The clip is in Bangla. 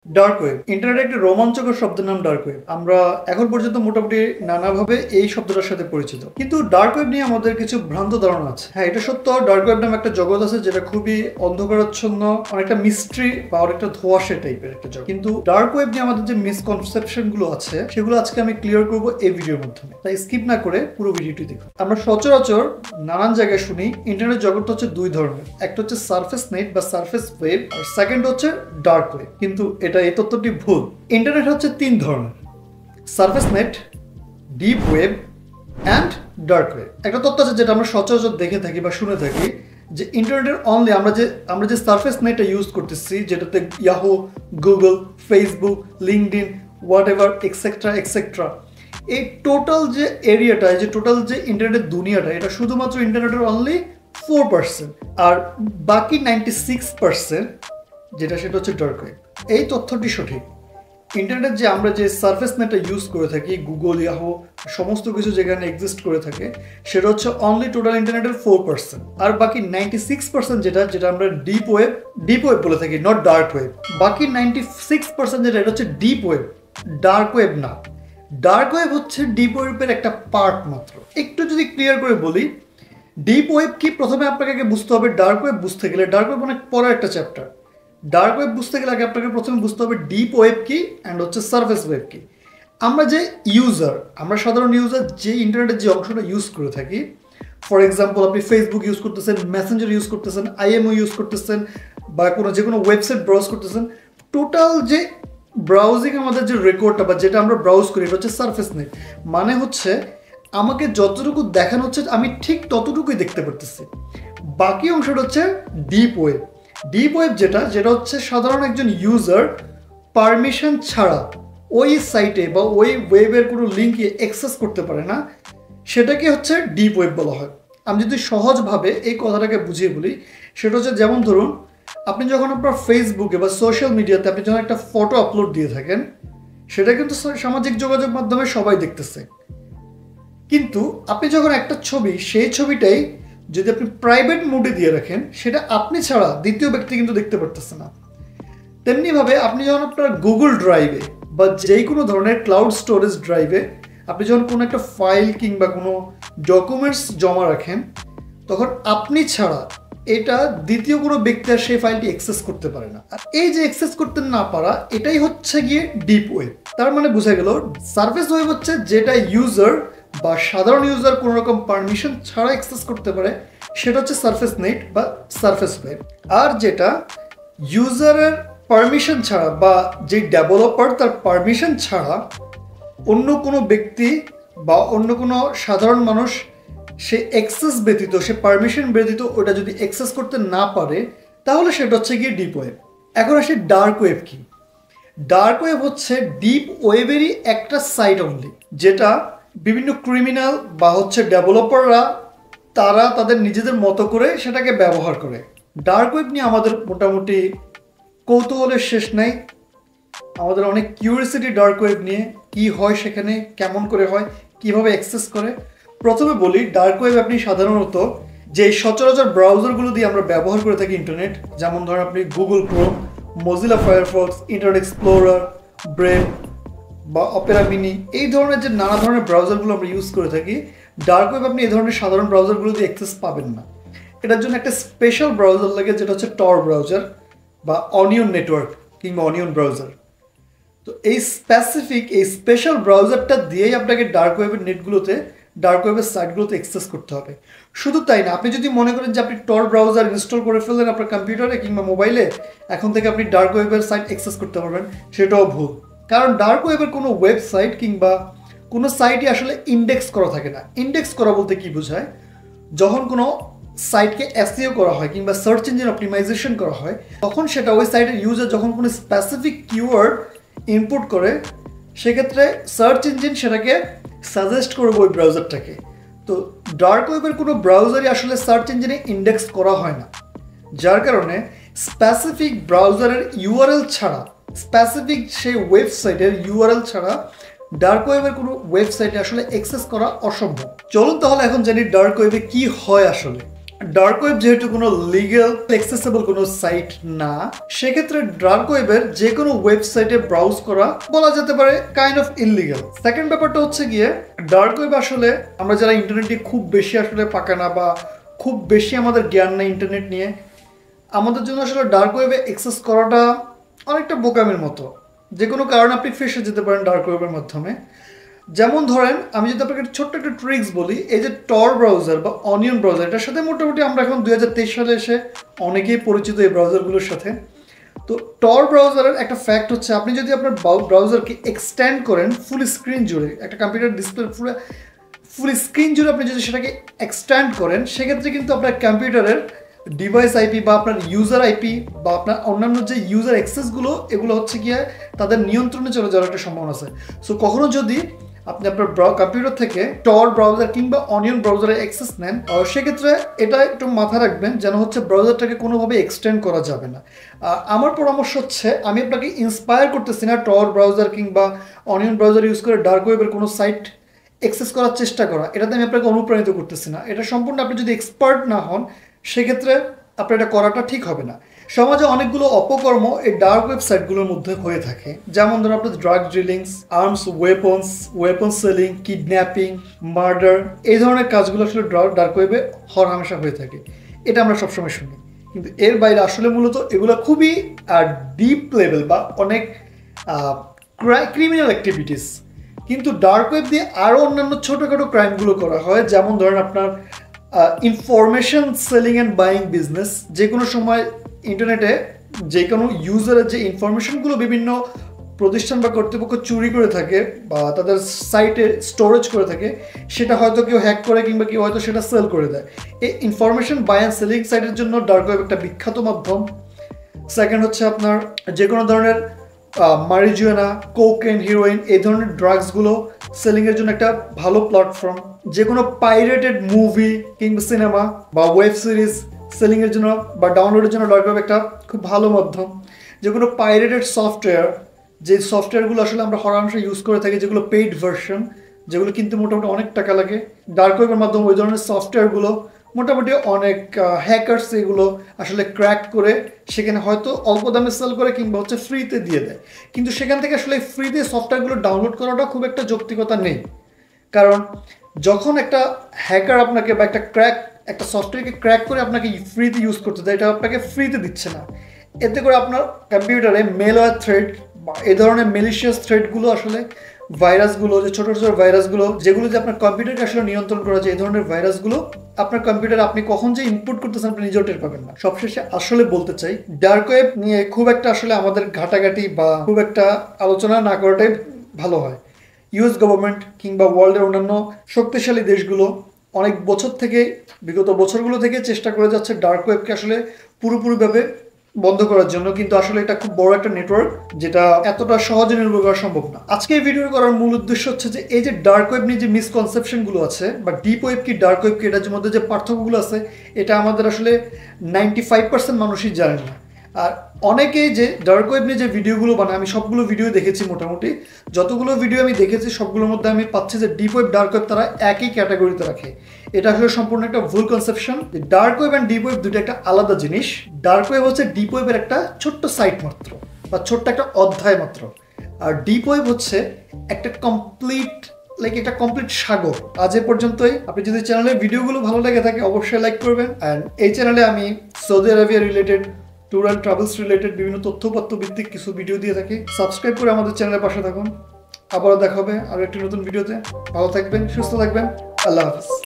ডার্ক ওয়েব ইন্টারনেটে একটা রোমাঞ্চকর শব্দের নাম ডার্ক ওয়েব। আমরা এখন পর্যন্ত মোটামুটি নানাভাবে এই শব্দটার সাথে পরিচিত, কিন্তু ডার্ক ওয়েব নিয়ে আমাদের কিছু ভ্রান্ত ধারণা আছে। হ্যাঁ, এটা সত্য, ডার্ক ওয়েব নামে একটা জগৎ আছে যেটা খুবই অন্ধকারাচ্ছন্ন, অনেকটা মিস্ট্রি বা অনেকটা ধোঁয়াশে টাইপের একটা জগৎ। কিন্তু ডার্ক ওয়েব নিয়ে আমাদের যে মিসকনসেপশন গুলো আছে সেগুলো আজকে আমি ক্লিয়ার করবো এই ভিডিওর মাধ্যমে, তাই স্কিপ না করে পুরো ভিডিওটি দেখুন। আমরা সচরাচর নানান জায়গায় শুনি ইন্টারনেট জগৎটা হচ্ছে দুই ধরনের, একটা হচ্ছে সারফেস নেট বা সারফেস ওয়েব, আর সেকেন্ড হচ্ছে ডার্ক ওয়েব। কিন্তু এই তথ্যটি ভুল। ইন্টারনেট হচ্ছে তিন ধরনের: surface net, deep web and dark web. একটা তথ্য আছে যেটা আমরা সচরাচর দেখে থাকি বা শুনে থাকি, যে ইন্টারনেটের অনলি আমরা যে সারফেস নেটটা ইউজ করতেছি, যেটাতে Yahoo, Google, Facebook, LinkedIn, what ever etcetera etcetera, এই টোটাল যে এরিয়াটা, যে টোটাল যে ইন্টারনেটের দুনিয়াটা, এটা শুধুমাত্র ইন্টারনেটের অনলি 4%, আর বাকি 96% যেটা সেটা হচ্ছে ডার্ক ওয়েব। এই তথ্যটি সঠিক। ইন্টারনেট যে আমরা যে সারফেস নেটটা ইউজ করে থাকি, গুগল, ইয়াহু, সমস্ত কিছু যেখানে এক্সিস্ট করে থাকে, সেটা হচ্ছে অনলি টোটাল ইন্টারনেটের 4%, আর বাকি 96% যেটা আমরা ডিপ ওয়েব বলে থাকি, নট ডার্ক ওয়েব। বাকি 96% যেটা, এটা হচ্ছে ডিপ ওয়েব, ডার্ক ওয়েব না। ডার্ক ওয়েব হচ্ছে ডিপ ওয়েবের একটা পার্ট মাত্র। একটু যদি ক্লিয়ার করে বলি, ডিপ ওয়েব কি, প্রথমে আপনাকে বুঝতে হবে। ডার্ক ওয়েব বুঝতে গেলে, ডার্ক ওয়েব অনেক পরের একটা চ্যাপ্টার। ডার্ক ওয়েব বুঝতে গেলে আগে আপনাকে প্রথমে বুঝতে হবে ডিপ ওয়েব কি অ্যান্ড হচ্ছে সারফেস ওয়েব কি। আমরা সাধারণ ইউজার যে ইন্টারনেটের যে অংশটা ইউজ করে থাকি, ফর এক্সাম্পল আপনি ফেসবুক ইউজ করতেছেন, মেসেঞ্জার ইউজ করতেছেন, আইএমও ইউজ করতেছেন, বা যে কোনো ওয়েবসাইট ব্রাউজ করতেছেন, টোটাল যে ব্রাউজিং আমাদের যে রেকর্ডটা বা যেটা আমরা ব্রাউজ করি, এটা হচ্ছে সারফেস নেট। মানে হচ্ছে আমাকে যতটুকু দেখানো হচ্ছে আমি ঠিক ততটুকুই দেখতে পারতেছি। বাকি অংশটা হচ্ছে ডিপ ওয়েব। ডিপ ওয়েব যেটা হচ্ছে সাধারণ একজন ইউজার পারমিশন ছাড়া ওই সাইটে বা ওই ওয়েবের কোনো লিঙ্কে অ্যাক্সেস করতে পারে না, সেটাকে হচ্ছে ডিপ ওয়েব বলা হয়। আমি যদি সহজভাবে এই কথাটাকে বুঝিয়ে বলি, সেটা হচ্ছে যেমন ধরুন, আপনি যখন আপনার ফেসবুকে বা সোশ্যাল মিডিয়াতে আপনি যখন একটা ফটো আপলোড দিয়ে থাকেন, সেটা কিন্তু সামাজিক যোগাযোগ মাধ্যমে সবাই দেখতেছে। কিন্তু আপনি যখন একটা ছবি, সেই ছবিটাই যদি আপনি প্রাইভেট মোডে দিয়ে রাখেন, সেটা আপনি ছাড়া দ্বিতীয় ব্যক্তি কিন্তু দেখতে পারতেছে না। তেমনিভাবে আপনি যখন আপনার গুগল ড্রাইভে বা যে কোনো ধরনের ক্লাউড স্টোরেজ ড্রাইভে আপনি যখন কোনো একটা ফাইল কিংবা কোনো ডকুমেন্টস জমা রাখেন, তখন আপনি ছাড়া এটা দ্বিতীয় কোনো ব্যক্তি আর সেই ফাইলটি অ্যাক্সেস করতে পারে না। আর এই যে অ্যাক্সেস করতে না পারা, এটাই হচ্ছে গিয়ে ডিপ ওয়েব। তার মানে বোঝা গেল, সারফেস ওয়েব হচ্ছে যেটা ইউজার বা সাধারণ ইউজার কোনো রকম পারমিশন ছাড়া অ্যাক্সেস করতে পারে, সেটা হচ্ছে সারফেস নেট বা সারফেস ওয়েব। আর যেটা ইউজারের পারমিশন ছাড়া বা যে ডেভেলপার তার পারমিশন ছাড়া অন্য কোনো ব্যক্তি বা অন্য কোনো সাধারণ মানুষ সে অ্যাক্সেস ব্যতীত, সে পারমিশন ব্যতীত ওটা যদি অ্যাক্সেস করতে না পারে, তাহলে সেটা হচ্ছে গিয়ে ডিপ ওয়েব। এখন আসে ডার্ক ওয়েব কি। ডার্ক ওয়েব হচ্ছে ডিপ ওয়েবেরই একটা সাইট অনলি, যেটা বিভিন্ন ক্রিমিনাল বা হচ্ছে ডেভেলপাররা তারা তাদের নিজেদের মতো করে সেটাকে ব্যবহার করে। ডার্ক ওয়েব নিয়ে আমাদের মোটামুটি কৌতূহলের শেষ নাই। আমাদের অনেক কিউরিয়াসিটি ডার্ক ওয়েব নিয়ে, কি হয় সেখানে, কেমন করে হয়, কিভাবে অ্যাক্সেস করে। প্রথমে বলি, ডার্ক ওয়েব আপনি সাধারণত যে সচরাচর ব্রাউজারগুলো দিয়ে আমরা ব্যবহার করে থাকি ইন্টারনেট, যেমন ধরেন আপনি Google Chrome, Mozilla Firefox, internet explorer, brave বা অপেরা মিনি, এই ধরনের যে নানা ধরনের ব্রাউজারগুলো আমরা ইউজ করে থাকি, ডার্ক ওয়েব আপনি এই ধরনের সাধারণ ব্রাউজারগুলো দিয়ে অ্যাক্সেস পাবেন না। এটার জন্য একটা স্পেশাল ব্রাউজার লাগে, যেটা হচ্ছে টর ব্রাউজার বা অনিয়ন নেটওয়ার্ক কিংবা অনিয়ন ব্রাউজার। তো এই স্পেশাল ব্রাউজারটা দিয়েই আপনাকে ডার্ক ওয়েবের নেটগুলোতে, ডার্ক ওয়েবের সাইটগুলোতে অ্যাক্সেস করতে হবে। শুধু তাই না, আপনি যদি মনে করেন যে আপনি টর ব্রাউজার ইনস্টল করে ফেললেন আপনার কম্পিউটারে কিংবা মোবাইলে, এখন থেকে আপনি ডার্ক ওয়েবের সাইট অ্যাক্সেস করতে পারবেন, সেটাও ভুল। কারণ ডার্ক ওয়েবের কোনো ওয়েবসাইট কিংবা কোনো সাইটই আসলে ইন্ডেক্স করা থাকে না। ইন্ডেক্স করা বলতে কি বোঝায়, যখন কোনো সাইটকে এসইও করা হয় কিংবা সার্চ ইঞ্জিন অপটিমাইজেশন করা হয়, তখন সেটা ওই সাইটের ইউজার যখন কোনো স্পেসিফিক কিওয়ার্ড ইনপুট করে, সেক্ষেত্রে সার্চ ইঞ্জিন সেটাকে সাজেস্ট করবে ওই ব্রাউজারটাকে। তো ডার্ক ওয়েবের কোনো ব্রাউজারই আসলে সার্চ ইঞ্জিনে ইন্ডেক্স করা হয় না, যার কারণে স্পেসিফিক ব্রাউজারের ইউআরএল ছাড়া, স্পেসিফিক সেই ওয়েবসাইটের ইউআরএল ছাড়া ডার্ক ওয়েবের কোনো ওয়েবসাইটে আসলে অ্যাক্সেস করা অসম্ভব। চলুন তাহলে এখন জানি ডার্ক ওয়েবে কি হয় আসলে। ডার্ক ওয়েব যেহেতু কোনো লিগ্যাল অ্যাক্সেসিবল কোনো সাইট না, সেক্ষেত্রে ডার্ক ওয়েবের যে কোনো ওয়েবসাইটে ব্রাউজ করা বলা যেতে পারে কাইন্ড অফ ইললিগাল। সেকেন্ড ব্যাপারটা হচ্ছে গিয়ে ডার্ক ওয়েব আসলে আমরা যারা ইন্টারনেটে খুব বেশি আসলে পাকা না বা খুব বেশি আমাদের জ্ঞান নেই ইন্টারনেট নিয়ে, আমাদের জন্য আসলে ডার্ক ওয়েবে অ্যাক্সেস করাটা অনেকটা বোকামির মতো। যে কোনো কারণে আপনি ফেসে যেতে পারেন ডার্ক ওয়েবের মাধ্যমে। যেমন ধরেন আমি যদি আপনাকে ছোট্ট একটা ট্রিক্স বলি, এই যে টর ব্রাউজার বা অনিয়ন ব্রাউজার, এটার সাথে মোটামুটি আমরা এখন 2023 সালে এসে অনেকেই পরিচিত এই ব্রাউজারগুলোর সাথে। তো টর ব্রাউজারের একটা ফ্যাক্ট হচ্ছে, আপনি যদি আপনার ব্রাউজারকে এক্সটেন্ড করেন ফুল স্ক্রিন জুড়ে, একটা কম্পিউটার ডিসপ্লে ফুল স্ক্রিন জুড়ে আপনি যদি সেটাকে এক্সটেন্ড করেন, সেক্ষেত্রে কিন্তু আপনার কম্পিউটারের ডিভাইস আইপি বা আপনার ইউজার আইপি বা আপনার অন্যান্য যে ইউজার অ্যাক্সেসগুলো, এগুলো হচ্ছে গিয়ে তাদের নিয়ন্ত্রণে চলে যাওয়ার একটা সম্ভাবনা আছে। সো কখনো যদি আপনি আপনার কম্পিউটার থেকে টর ব্রাউজার কিংবা অনিয়ন ব্রাউজারে অ্যাক্সেস নেন, সেক্ষেত্রে এটা একটু মাথা রাখবেন যেন হচ্ছে ব্রাউজারটাকে কোনোভাবে এক্সটেন্ড করা যাবে না। আমার পরামর্শ হচ্ছে, আমি আপনাকে ইন্সপায়ার করতেছি না টর ব্রাউজার কিংবা অনিয়ন ব্রাউজার ইউজ করে ডার্ক ওয়েবের কোনো সাইট অ্যাক্সেস করার চেষ্টা করা, এটাতে আমি আপনাকে অনুপ্রাণিত করতেছি না। এটা সম্পূর্ণ আপনি যদি এক্সপার্ট না হন, সেক্ষেত্রে আপনার এটা করাটা ঠিক হবে না। সমাজে অনেকগুলো অপকর্ম এই ডার্ক ওয়েবসাইটগুলোর মধ্যে হয়ে থাকে, যেমন ধরুন আপনার drug dealings, arms weapon selling, kidnapping, murder, এই ধরনের কাজগুলো আসলে ডার্ক ওয়েবে হরহামেশা হয়ে থাকে। এটা আমরা সবসময় শুনি, কিন্তু এর বাইরে আসলে মূলত এগুলো খুবই ডিপ লেভেল বা অনেক ক্রিমিনাল অ্যাক্টিভিটিস। কিন্তু ডার্ক ওয়েব দিয়ে আরও অন্যান্য ছোটোখাটো ক্রাইমগুলো করা হয়, যেমন ধরেন আপনার information selling and buying business. যে কোনো সময় ইন্টারনেটে যে কোনো ইউজারের যে ইনফরমেশনগুলো বিভিন্ন প্রতিষ্ঠান বা কর্তৃপক্ষ চুরি করে থাকে বা তাদের সাইটে স্টোরেজ করে থাকে, সেটা হয়তো কেউ হ্যাক করে কিংবা কেউ হয়তো সেটা সেল করে দেয়। এই ইনফরমেশন বাই অ্যান্ড সেলিং সাইটের জন্য ডার্ক ওয়েব একটা বিখ্যাত মাধ্যম। সেকেন্ড হচ্ছে আপনার যে কোনো ধরনের মারিজুয়ানা, কোকেন, হিরোইন, এই ধরনের ড্রাগসগুলো সেলিংয়ের জন্য একটা ভালো প্ল্যাটফর্ম। যে কোনো পাইরেটেড মুভি কিংবা সিনেমা বা ওয়েব সিরিজ সেলিংয়ের জন্য বা ডাউনলোডের জন্য ডার্ক ওয়েব একটা খুব ভালো মাধ্যম। যে কোনো পাইরেটেড সফটওয়্যার, যে সফটওয়্যারগুলো আসলে আমরা হরহামেশা ইউজ করে থাকি, যেগুলো পেইড ভার্সন, যেগুলো কিনতে মোটামুটি অনেক টাকা লাগে, ডার্ক ওয়েবের মাধ্যমে ওই ধরনের সফটওয়্যারগুলো মোটামুটি অনেক হ্যাকার্স এগুলো আসলে ক্র্যাক করে সেখানে হয়তো অল্প দামে সেল করে কিংবা হচ্ছে ফ্রিতে দিয়ে দেয়। কিন্তু সেখান থেকে আসলে ফ্রিতে সফটওয়্যারগুলো ডাউনলোড করাটা খুব একটা যৌক্তিকতা নেই, কারণ যখন একটা হ্যাকার আপনাকে বা একটা সফটওয়্যারকে ক্র্যাক করে আপনাকে ফ্রিতে ইউজ করতে দেয়, এটা আপনাকে ফ্রিতে দিচ্ছে না। এতে করে আপনার কম্পিউটারে মেলওয়্যার থ্রেড বা এই ধরনের মেলিশিয়াস থ্রেডগুলো আসলে ভাইরাসগুলো, যে ছোটো ছোটো ভাইরাসগুলো যেগুলো যে আপনার কম্পিউটারকে আসলে নিয়ন্ত্রণ করা যায়, এই ধরনের ভাইরাসগুলো আপনার কম্পিউটারে আপনি কখন যে ইনপুট করতেছেন আপনি নিজেও টের পাবেন না। সবশেষে আসলে বলতে চাই, ডার্ক ওয়েব নিয়ে খুব একটা আসলে আমাদের ঘাটাঘাটি বা খুব একটা আলোচনা না করাটাই ভালো হয়। ইউএস গভর্নমেন্ট কিংবা ওয়ার্ল্ডের অন্যান্য শক্তিশালী দেশগুলো অনেক বছর থেকে, বিগত বছরগুলো থেকে চেষ্টা করে যাচ্ছে ডার্ক ওয়েবকে আসলে পুরোপুরিভাবে বন্ধ করার জন্য, কিন্তু আসলে এটা খুব বড় একটা নেটওয়ার্ক, যেটা এতটা সহজে নির্মূল করা সম্ভব না। আজকে এই ভিডিও করার মূল উদ্দেশ্য হচ্ছে যে এই যে ডার্ক ওয়েব নিয়ে যে মিসকনসেপশনগুলো আছে বা ডিপ ওয়েব কি ডার্ক ওয়েব কি, এটার মধ্যে যে পার্থক্যগুলো আছে, এটা আমাদের আসলে 95% মানুষই জানে না। আর অনেকেই যে ডার্ক ওয়েব নিয়ে যে ভিডিওগুলো বানায়, আমি সবগুলো ভিডিও দেখেছি, মোটামুটি যতগুলো ভিডিও আমি দেখেছি সবগুলোর মধ্যে আমি পাচ্ছি যে ডিপ ওয়েব ডার্ক ওয়েব তারা একই ক্যাটাগরিতে রাখে। এটা আসলে সম্পূর্ণ একটা ভুল conception. Dark web and deep web দুটো একটা আলাদা জিনিস। ডার্ক ওয়েব হচ্ছে ডিপ ওয়েবের একটা ছোট্ট সাইট মাত্র বা ছোট্ট একটা অধ্যায় মাত্র, আর ডিপ ওয়েব হচ্ছে একটা কমপ্লিট সাগর। আজ এ পর্যন্তই। আপনি যদি চ্যানেলের ভিডিওগুলো ভালো লেগে থাকে অবশ্যই লাইক করবেন। অ্যান্ড এই চ্যানেলে আমি Saudi Arabia related, tour and travels related বিভিন্ন তথ্যপত্র ভিত্তিক কিছু ভিডিও দিয়ে থাকি। সাবস্ক্রাইব করে আমাদের চ্যানেলের পাশে থাকুন। আবারও দেখা হবে আরও একটি নতুন ভিডিওতে। ভালো থাকবেন, সুস্থ থাকবেন। আল্লাহ হাফিজ।